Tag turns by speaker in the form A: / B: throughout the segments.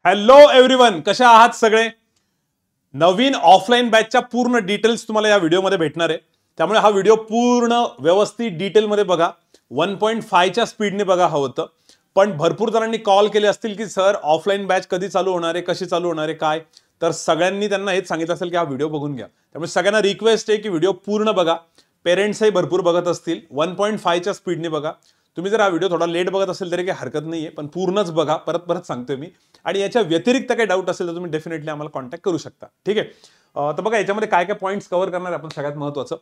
A: Hello everyone, कशा आहात सगळे? नवीन ऑफलाईन बॅचच्या पूर्ण डिटेल्स तुम्हाला या व्हिडिओमध्ये भेटणार आहे. त्यामुळे हा व्हिडिओ पूर्ण व्यवस्थित डिटेलमध्ये बघा. 1.5च्या स्पीडने बघा हवं होतं. पण भरपूर जणांनी कॉल केले असतील की सर ऑफलाईन बॅच कधी चालू होणार आहे, कशी चालू होणार आहे, काय? तर सगळ्यांनी त्यांना हेच सांगितलं असेल की हा व्हिडिओ बघून घ्या. त्यामुळे सगळ्यांना रिक्वेस्ट आहे की व्हिडिओ पूर्ण बघा. पेरेंट्सही भरपूर बघत असतील, 1.5च्या स्पीडने बघा. तुम्ही जर हा व्हिडिओ थोडा लेट बघत असेल तरी काही हरकत नाहीये, पण पूर्णच बघा. परत परत सांगतोय मी. आणि याच्या व्यतिरिक्त काही डाऊट असेल तर तुम्ही डेफिनेटली आम्हाला कॉन्टॅक्ट करू शकता. ठीक आहे. तर बघा याच्यामध्ये काय काय पॉईंट्स कव्हर करणार आहे आपण. सगळ्यात महत्त्वाचं,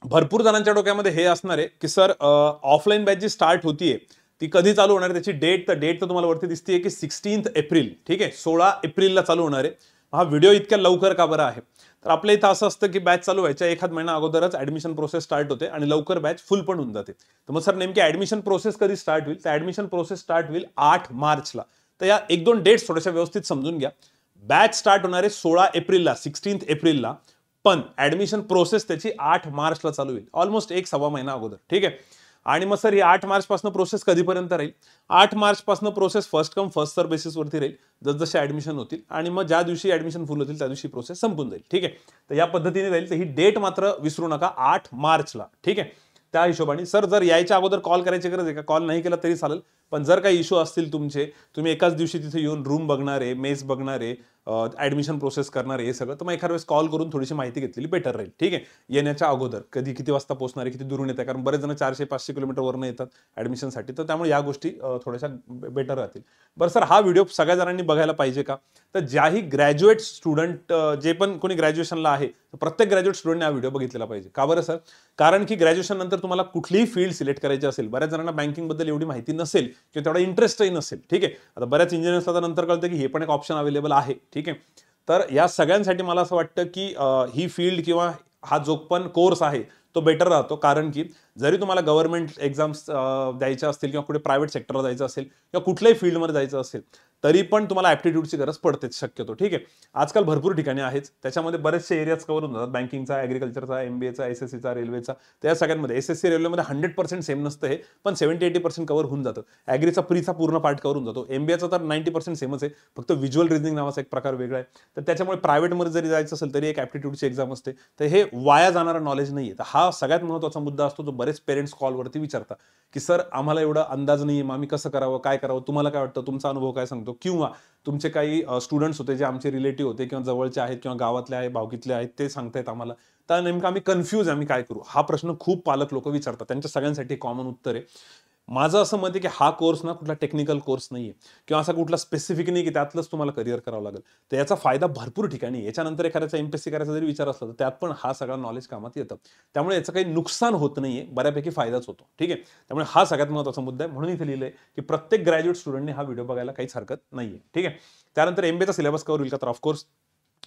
A: भरपूर जणांच्या डोक्यामध्ये हे असणार आहे की सर ऑफलाईन बॅच जी स्टार्ट होतीये ती कधी चालू होणार आहे, त्याची डेट तर तुम्हाला वरती दिसतीये की 16 एप्रिल. ठीक आहे, 16 एप्रिलला चालू होणार आहे. हा व्हिडिओ इतक्या लवकर का बरं आहे? तर आपल्या इथं असं असतं की बॅच चालू व्हायच्या एखाद महिना अगोदरच ऍडमिशन प्रोसेस स्टार्ट होते आणि लवकर बॅच फुल पण होऊन जाते. तर मग सर नेमकी ऍडमिशन प्रोसेस कधी स्टार्ट होईल? तर ऍडमिशन प्रोसेस स्टार्ट होईल 8 मार्चला. तर या 1-2 डेट्स थोड्याशा व्यवस्थित समजून घ्या. बॅच स्टार्ट होणार आहे 16 एप्रिलला, 16 एप्रिलला. पण ऍडमिशन प्रोसेस त्याची 8 मार्चला चालू होईल, ऑलमोस्ट 1-1.25 महिना अगोदर. ठीक आहे. आणि मग सर ही 8 मार्च पासून प्रोसेस कधीपर्यंत राहील? 8 मार्च पासून process first come first serve बेसिसवरती राहील. जसजसे ऍडमिशन होतील आणि मग ज्या दिवशी ऍडमिशन फुल होतील त्या दिवशी प्रोसेस संपून जाईल. ठीक आहे. तर या पद्धतीने राहील. तर ही डेट मात्र विसरू नका, 8 मार्चला. ठीक आहे. त्या हिशोबाने सर जर यायच्या अगोदर कॉल करायची गरज आहे का? कॉल नाही केला तरी चालेल. पण जर काही इश्यू असतील तुमचे, तुम्ही एकाच दिवशी तिथे येऊन रूम बघणार आहे, मेस बघणार आहे, ऍडमिशन प्रोसेस करणार आहे, हे सगळं, तर मग एखाद्या वेळेस कॉल करून थोडीशी माहिती घेतलेली बेटर राहील. ठीक आहे. येण्याच्या अगोदर कधी किती वाजता पोहोचणार आहे, किती दुरून येत आहे, कारण बरेच जण 400-500 किलोमीटर वरनं येतात ऍडमिशनसाठी. तर त्यामुळे या गोष्टी थोड्याशा बेटर राहतील. बरं सर, हा व्हिडिओ सगळ्या जणांनी बघायला पाहिजे का? तर ज्याही ग्रॅज्युएट स्टुडंट, जे पण कोणी ग्रॅज्युएशनला आहे, प्रत्येक ग्रॅज्युएट स्टुडंटने हा व्हिडिओ बघितलेला पाहिजे. का बरं सर? कारण की ग्रॅज्युएशन नंतर तुम्हाला कुठलीही फील्ड सिलेक्ट करायची असेल, बऱ्याच जणांना बँकिंगबद्दल एवढी माहिती नसेल किंवा तेवढा इंटरेस्टही नसेल. ठीक आहे. आता बऱ्याच इंजिनियर्सला नंतर कळतं की हे पण एक ऑप्शन अवेलेबल आहे. ठीक आहे. तर या सगळ्यांसाठी मला असं वाटतं की ही फील्ड किंवा हा जो पण कोर्स आहे तो बेटर राहतो. कारण की जरी तुम्हाला गव्हर्नमेंट एक्झाम्स द्यायच्या असतील किंवा कुठे प्रायव्हेट सेक्टरला जायचं असेल किंवा कुठल्याही फील्डमध्ये जायचं असेल, तरी पण तुम्हाला ॲप्टिट्यूडची गरज पडतेच शक्यतो. ठीक आहे. आजकाल भरपूर ठिकाणी आहेच. त्याच्यामध्ये बरेचसे एरियाज कव्हर होऊन जातात. बँकिंगचा, ॲग्रिकल्चरचा, MBAचा, SSCचा, रेल्वेचा. त्या सगळ्यांमध्ये SSC रेल्वेमध्ये 100% सेम नसतं हे, पण 70-80% कव्हर होऊन जातं. ॲग्रीचा प्रीचा पूर्ण पार्ट कव्हर होऊन जातो. MBAचा तर 90% सेमच आहे, फक्त व्हिज्युअल रिझनिंग नावाचा एक प्रकार वेगळा आहे. तर त्याच्यामुळे प्रायव्हेटमध्ये जरी जायचं असेल तरी एक ॲप्टिट्यूडची एक्झाम असते. तर हे वाया जाणारं नॉलेज नाही आहे. तर हा सगळ्यात महत्त्वाचा मुद्दा असतो, जो बरेच पेरेंट्स कॉलवरती विचारतात की सर आम्हाला एवढा अंदाज नाही आहे, मग आम्ही कसं करावं, काय करावं, तुम्हाला काय वाटतं, तुमचा अनुभव काय सांगतो? किंवा तुमचे काही स्टुडंट्स होते जे आमचे रिलेटिव्ह होते किंवा जवळचे आहेत किंवा गावातले आहेत, भावकीतले आहेत, ते सांगतायत आम्हाला, तर नेमकं आम्ही कन्फ्यूज आम्ही काय करू? हा प्रश्न खूप पालक लोक विचारतात. त्यांच्या सगळ्यांसाठी कॉमन उत्तर आहे. माझं असं मत आहे की हा कोर्स ना कुठला टेक्निकल कोर्स नाहीये किंवा असा कुठला स्पेसिफिक नाही की त्यातलंच तुम्हाला करिअर करावं लागेल. तर याचा फायदा भरपूर ठिकाणी आहे. याच्यानंतर एखाद्याचा MPSC करायचा जरी विचार असला तर त्यात पण हा सगळा नॉलेज कामात येतं. त्यामुळे याचं काही नुकसान होत नाहीये, बऱ्यापैकी फायदाच होतो. ठीक आहे. त्यामुळे हा सगळ्यात महत्त्वाचा मुद्दा आहे. म्हणून इथे लिहिलंय की प्रत्येक ग्रॅज्युएट स्टुडंटने हा व्हिडिओ बघायला काहीच हरकत नाहीये. ठीक आहे. त्यानंतर MBAचा सिलेबस कव्हर होईल का? तर ऑफकोर्स.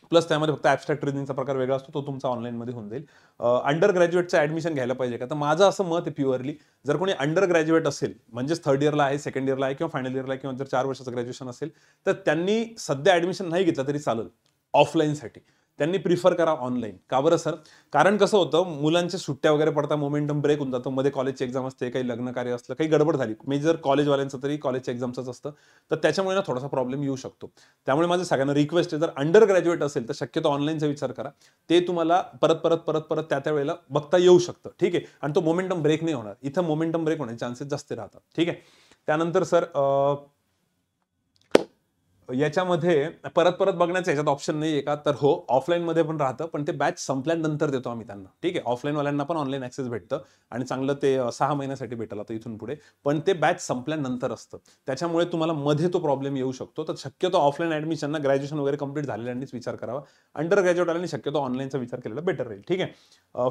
A: प्लस त्यामध्ये फक्त ॲब्स्ट्रॅक्ट रिझनिंगचा प्रकार वेगळा असतो, तो तुमचा ऑनलाईनमध्ये होऊन जाईल. अंडर ग्रॅज्युएटचं ॲडमिशन घ्यायला पाहिजे का? तर माझं असं मत आहे प्युअरली, जर कोणी अंडर ग्रॅज्युएट असेल, म्हणजेच थर्ड इयरला आहे, सेकंड इयरला आहे किंवा फायनल इयरला आहे किंवा जर 4 वर्षाचं ग्रॅज्युएशन असेल, तर त्यांनी सध्या ॲडमिशन नाही घेतलं तरी चालेल ऑफलाईनसाठी. त्यांनी प्रिफर करा ऑनलाईन. का बरं सर? कारण कसं होतं, मुलांच्या सुट्ट्या वगैरे पडतात, मोमेंटम ब्रेक होऊन जातो, मध्ये कॉलेजची एक्झाम असते, काही लग्न कार्य असलं, काही गडबड झाली, मेजर कॉलेजवाल्यांचं तरी कॉलेजच्या एक्झामचंच असतं, तर त्याच्यामुळे ना थोडासा प्रॉब्लेम येऊ शकतो. त्यामुळे माझं सगळ्यांना रिक्वेस्ट आहे, जर अंडर ग्रॅज्युएट असेल तर शक्यतो ऑनलाईनचा विचार करा. ते तुम्हाला परत परत परत परत त्या वेळेला बघता येऊ शकतं. ठीक आहे. आणि तो मोमेंटम ब्रेक नाही होणार. इथं मोमेंटम ब्रेक होण्याचे चान्सेस जास्त राहतात. ठीक आहे. त्यानंतर सर याच्यामध्ये परत परत बघण्याचं याच्यात ऑप्शन नाही आहे का? तर हो, ऑफलाईनमध्ये पण राहतं, पण ते बॅच संपल्यानंतर देतो आम्ही त्यांना. ठीक आहे. ऑफलाईनवाल्यांना पण ऑनलाईन ॲक्सेस भेटतं आणि चांगलं ते 6 महिन्यासाठी भेटेल आता इथून पुढे. पण ते बॅच संपल्यानंतर असतं. त्याच्यामुळे तुम्हाला मध्ये तो प्रॉब्लेम येऊ शकतो. तर शक्यतो ऑफलाईन ॲडमिशनना ग्रॅज्युएशन वगैरे कंप्लीट झालेल्यांनीच विचार करावा. अंडर ग्रॅज्युएटवाल्यांनी शक्यतो ऑनलाईनचा विचार केलेला बेटर राहील. ठीक आहे.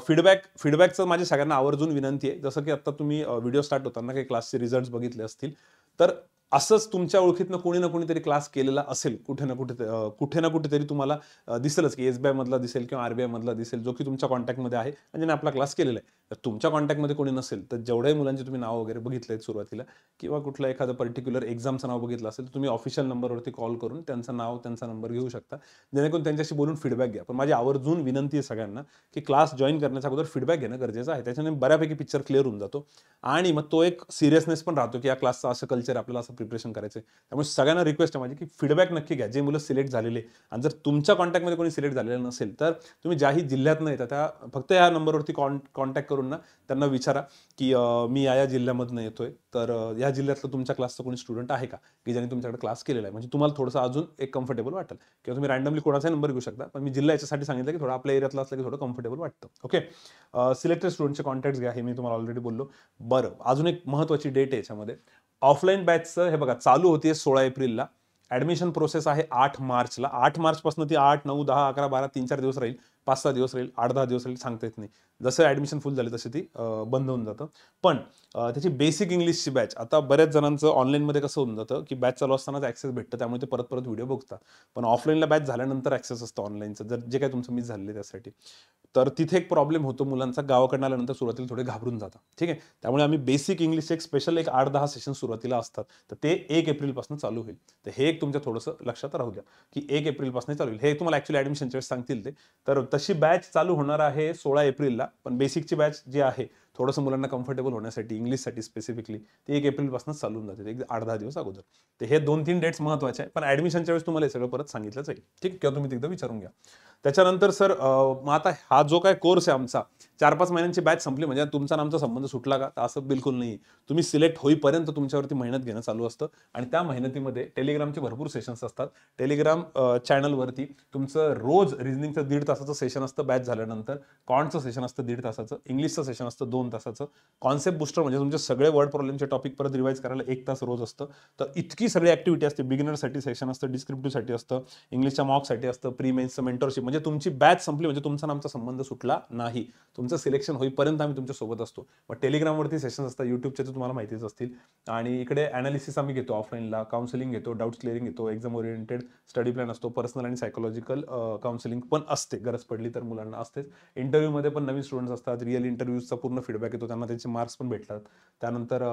A: फीडबॅकचं माझी सगळ्यांना आवर्जून विनंती आहे. जसं की आता तुम्ही व्हिडिओ स्टार्ट होताना काही क्लासचे रिझल्ट्स बघितले असतील, तर असंच तुमच्या ओळखीतनं कोणी ना कोणीतरी क्लास केलेला असेल कुठे ना कुठेतरी तुम्हाला दिसेलच की SBI मधला दिसेल किंवा RBI मधला दिसेल, जो की तुमच्या कॉन्टॅक्टमध्ये आहे आणि ज्याने आपला क्लास केलेला आहे. तर तुमच्या कॉन्टॅक्टमध्ये कोणी नसेल तर जेवढ्याही मुलांची तुम्ही नाव वगैरे बघितले आहेत सुरुवातीला किंवा कुठलं एखादं पर्टिक्युलर एक्झामचं नाव बघितलं असेल, तर तुम्ही ऑफिशियल नंबरवरती कॉल करून त्यांचं नाव, त्यांचा नंबर घेऊ शकता, जेणेकरून त्यांच्याशी बोलून फीडबॅक घ्या. पण माझी आवर्जून विनंती आहे सगळ्यांना की क्लास जॉईन करण्याच्या अगोदर फीडबॅक घेणं गरजेचं आहे. त्याच्याने बऱ्यापैकी पिक्चर क्लिअर होऊन जातो आणि मग तो एक सिरियसनेस पण राहतो की या क्लासचं असं कल्चर, आपल्याला असं प्रिपरेशन करायचं आहे. त्यामुळे सगळ्यांना रिक्वेस्ट आहे माझी की फीडबॅक नक्की घ्या. जे मुलं सिलेक्ट झालेले आणि जर तुमच्या कॉन्टॅक्टमध्ये कोणी सिलेक्ट झालेलं नसेल तर तुम्ही ज्याही जिल्ह्यातनं येतात त्या फक्त या नंबरवरती कॉन्टॅक्ट करून ना त्यांना विचारा की मी या जिल्ह्यामधनं येतोय, तर या जिल्ह्यातलं तुमच्या क्लासचं कोणी स्टुडंट आहे का की ज्याने तुमच्याकडे क्लास केलेला आहे. म्हणजे तुम्हाला थोडंसं अजून एक कम्फर्टेबल वाटेल. किंवा तुम्ही रँडमली कोणाचाही नंबर घेऊ शकता, पण मी जिल्हा याच्यासाठी सांगितलं की थोडं आपल्या एरियातलं असलं की थोडं कम्फर्टेबल वाटतं. ओके, सिलेक्टेड स्टुडंटचे कॉन्टॅक्ट घ्या, हे मी तुम्हाला ऑलरेडी बोललो. बरं, अजून एक महत्त्वाची डेट आहे याच्यामध्ये. ऑफलाईन बॅचचं हे बघा चालू होती 16 एप्रिलला. ॲडमिशन प्रोसेस आहे 8 मार्चला. 8 मार्चपासून ती 8, 9, 10, 11, 12, 3-4 दिवस राहील, 5-6 दिवस राहील, 8-10 दिवस राहील, सांगता येत नाही. जसं ॲडमिशन फुल झाले तसे ती बंद होऊन जातं. पण त्याची बेसिक इंग्लिशची बॅच आता बऱ्याच जणांचं ऑनलाईनमध्ये कसं होऊन जातं की बॅच चालू असतानाच ॲक्सेस भेटतं, त्यामुळे ते परत परत व्हिडिओ बघतात. पण ऑफलाईनला बॅच झाल्यानंतर ॲक्सेस असतं ऑनलाईनचं, जर जे काही तुमचं मिस झालेलं त्यासाठी. तर तिथे एक प्रॉब्लेम होतो मुलांचा, गावाकडनं आल्यानंतर सुरुवातीला थोडे घाबरून जातात. ठीक आहे, त्यामुळे आम्ही बेसिक इंग्लिशचे एक स्पेशल 8-10 सेशन सुरुवातीला असतात, तर ते 1 एप्रिलपासून चालू होईल. तर हे एक तुमच्या थोडंसं लक्षात राहू द्या की 1 एप्रिलपासून चालू होईल. हे तुम्हाला ॲक्च्युअली ॲडमिशनच्या वेळेस सांगतील ते. तर तशी बॅच चालू होणार आहे 16 एप्रिलला. पण बेसिकची बॅच जी आहे थोडंसं मुलांना कम्फर्टेबल होण्यासाठी इंग्लिशसाठी स्पेसिफिकली ती 1 एप्रिलपासून चालू होऊन जाते, एक 8-10 दिवस अगोदर. तर हे 2-3 डेट्स महत्त्वाचे आहे. पण ॲडमिशनच्या वेळेस तुम्हाला हे सगळं परत सांगितलं जाईल. ठीक, किंवा तुम्ही एकदा विचारून घ्या. त्याच्यानंतर सर मग आता हा जो काय कोर्स आहे आमचा 4-5 महिन्यांची बॅच संपली म्हणजे तुमचा आमचा संबंध सुटला का? तर असं बिलकुल नाही. तुम्ही सिलेक्ट होईपर्यंत तुमच्यावरती मेहनत घेणं चालू असतं आणि त्या मेहनतीमध्ये टेलिग्रामचे भरपूर सेशन्स असतात. टेलिग्राम चॅनलवरती तुमचं रोज रिझनिंगचं 1.5 तासाचं सेशन असतं बॅच झाल्यानंतर, कॉन्टचं सेशन असतं 1.5 तासाचं, इंग्लिशचं सेशन असतं 2 तासाचं, कॉन्सेप्ट बुस्टर म्हणजे तुमचे सगळे वर्ड प्रॉब्लेमचे टॉपिक परत रिवाईज करायला 1 तास रोज असतं. तर इतकी सगळी ॲक्टिव्हिटी असते. बिगिनरसाठी सेशन असतं, डिस्क्रिप्टिव्हसाठी असतं, इंग्लिशच्या मॉकसाठी असतं, प्री मेन्सचं मेंटरशिप. म्हणजे तुमची बॅच संपली म्हणजे तुमचा आमचा संबंध सुटला नाही. तुमचं सिलेक्शन होईपर्यंत आम्ही तुमच्या सोबत असतो. मग टेलिग्रामवरती सेशन्स असतात, युट्यूबचे तर तुम्हाला माहितीच असतील. आणि इकडे ॲनालिसिस आम्ही घेतो ऑफलाईनला, काउन्सिलिंग घेतो, डाऊट्स क्लिअरिंग घेतो, एक्झाम ओरिएंटेड स्टडी प्लॅन असतो, पर्सनल आणि सायकोलॉजिकल काउन्सिलिंग पण असते, गरज पडली तर मुलांना असतेच. इंटरव्ह्यूमध्ये पण नवीन स्टुडंट्स असतात, रिअल इंटरव्ह्यूजचा पूर्ण फीडबॅक येतो, त्यांना त्याचे मार्क्स पण भेटतात. त्यानंतर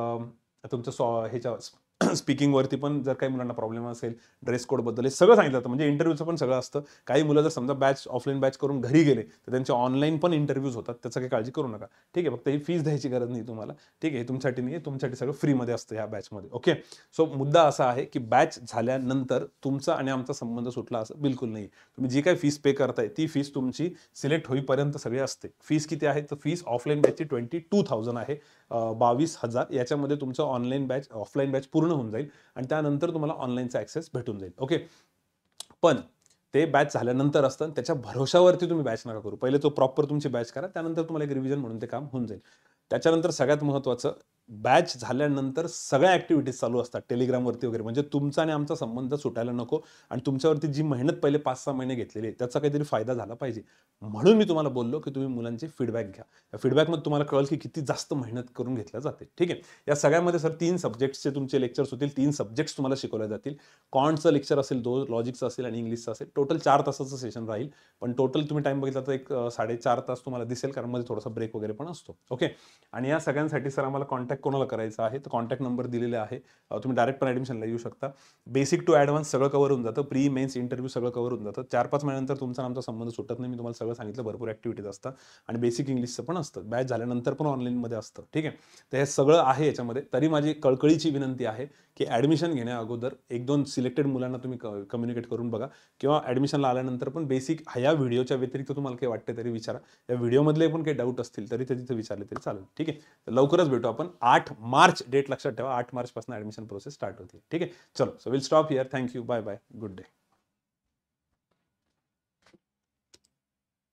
A: तुमचं ह्याच्या स्पीकिंगवरती पण जर काही मुलांना प्रॉब्लेम असेल, ड्रेस कोडबद्दल हे सगळं सांगितलं जातं. म्हणजे इंटरव्ह्यूचं पण सगळं असतं. काही मुलं जर समजा ऑफलाईन बॅच करून घरी गेले तर त्यांचे ऑनलाईन पण इंटरव्ह्यूज होतात, त्याचं काही काळजी करू नका. ठीक आहे, फक्त ही फीस द्यायची गरज नाही तुम्हाला. ठीक आहे, तुमच्यासाठी नाही, तुमच्यासाठी सगळं फ्रीमध्ये असतं ह्या बॅचमध्ये. ओके, सो मुद्दा असा आहे की बॅच झाल्यानंतर तुमचा आणि आमचा संबंध सुटला असं बिलकुल नाही. तुम्ही जी काही फीस पे करताय ती फीस तुमची सिलेक्ट होईपर्यंत सगळी असते. फीस किती आहे तर फीस ऑफलाईन बॅचची 22,000 आहे, 22,000. याच्यामध्ये तुमचं ऑफलाईन बॅच पूर्ण होऊन जाईल आणि त्यानंतर तुम्हाला ऑनलाईनचा ॲक्सेस भेटून जाईल. ओके, पण ते बॅच झाल्यानंतर असतं, त्याच्या भरोशावरती तुम्ही बॅच नका करू. पहिले तो प्रॉपर तुमची बॅच करा, त्यानंतर तुम्हाला एक रिव्हिजन म्हणून ते काम होऊन जाईल. त्याच्यानंतर सगळ्यात महत्त्वाचं, बॅच झाल्यानंतर सगळ्या ॲक्टिव्हिटीज चालू असतात टेलिग्रामवरती वगैरे. म्हणजे तुमचा आणि आमचा संबंध सुटायला नको आणि तुमच्यावरती जी मेहनत पहिले 5-6 महिने घेतलेली आहे त्याचा काहीतरी फायदा झाला पाहिजे. म्हणून मी तुम्हाला बोललो की तुम्ही मुलांचे फीडबॅक घ्या. या फीडबॅकमध्ये तुम्हाला कळेल की किती जास्त मेहनत करून घेतल्या जाते. ठीक आहे, या सगळ्यामध्ये सर 3 सब्जेक्ट्सचे तुमचे लेक्चर्स होतील, 3 सब्जेक्ट्स तुम्हाला शिकवले जातील. कॉन्टचं लेक्चर असेल, 2 लॉजिकचं असेल आणि इंग्लिशचं असेल. टोटल 4 तासाचं सेशन राहील. पण टोटल तुम्ही टाइम बघितला तर एक 4.5 तास तुम्हाला दिसेल, कारण मध्ये थोडासा ब्रेक वगैरे पण असतो. ओके, आणि या सगळ्यांसाठी सर आम्हाला कॉन्टॅक्ट कोणाला करायचा आहे तर कॉन्टॅक्ट नंबर दिलेले आहे. तुम्ही डायरेक्ट पण ॲडमिशनला येऊ शकता. बेसिक टू ॲडव्हान्स सगळं कव्हर होऊन जातं, प्री मेन्स इंटरव्ह्यू सगळं कव्हर होऊन जातं. 4-5 महिन्यानंतर तुमचा आमचा संबंध सुटत नाही. मी तुम्हाला सगळं सांगितलं, भरपूर ॲक्टिव्हिटीज असतात आणि बेसिक इंग्लिशचं पण असतं. बॅच झाल्यानंतर पण ऑनलाईनमध्ये असतं. ठीक आहे, तर हे सगळं आहे याच्यामध्ये. तरी माझी कळकळीची विनंती आहे की ॲडमिशन घेण्या अगोदर 1-2 सिलेक्टेड मुलांना तुम्ही कम्युनिकेट करून बघा, किंवा ॲडमिशनला आल्यानंतर पण बेसिक ह्या व्हिडिओच्या व्यतिरिक्त तुम्हाला काही वाटते तरी विचारा. या व्हिडिओमधले पण काही डाऊट असतील तरी ते तिथे विचारले तरी चालेल. ठीक आहे, तर लवकरच भेटू आपण. 8 मार्च डेट लक्षात ठेवा, 8 मार्चपासून ॲडमिशन प्रोसेस स्टार्ट होते. ठीक आहे, चलो, so will stop here. Thank you, bye bye, good day.